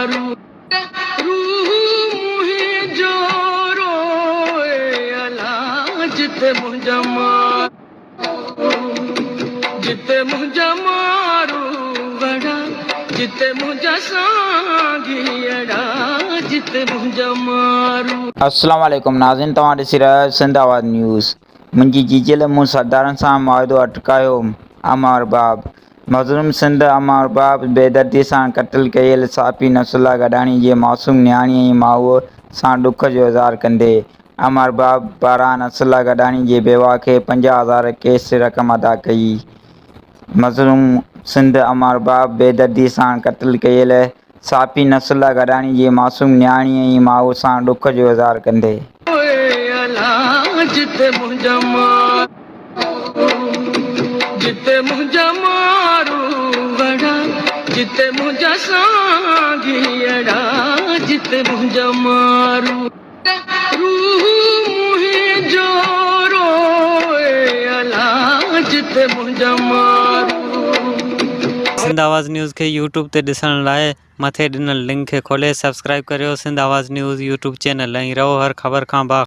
मारू रूह मुंहिंजो रोए अला जिते मुंहिंजा मारू जिते मुंहिंजा मारू वड़ा जिते मुंहिंजा साॻियड़ा जिते मुंहिंजा मारू। अस्सलाम वालेकुम नाज़रीन, तव्हां ॾिसी रहिया आहियो सिंध आवाज़ न्यूज़। मुंहिंजी जीजल मूं सरदारनि सां मुआहिदो अटकायो। अमर बाब मज़लूम सिंध अमर बाब बेदर्दी सां क़त्ल कयल साफ़ी नसरुल्लाह गडाणी जे मासूम नियाणीअ जी माउ सां ॾुख जो इज़हार कंदे अमर बाब पारां नसरुल्लाह गडाणी जे बेवा खे 50,000 कैश रक़म अदा कई। मज़लूम सिंध अमर बाब बेदर्दी सां क़त्ल कयल साफ़ी नसरुल्लाह गडाणी जे मासूम नियाणीअ जी माउ सां ॾुख जो इज़हार कंदे जिते मुंहिंजा मारू वड़ा जिते मुंहिंजा साॻियड़ा जिते मुंहिंजा मारू रूह मुंहिंजो रोए अला जिते मुंहिंजा मारू। सिंध आवाज़ न्यूज़ के यूट्यूब ते ॾिसण लाइ मथे ॾिनल लिंक खे खोले सब्सक्राइब करियो सिंध आवाज़ न्यूज़ यूट्यूब चैनल ऐं रहो हर ख़बर खां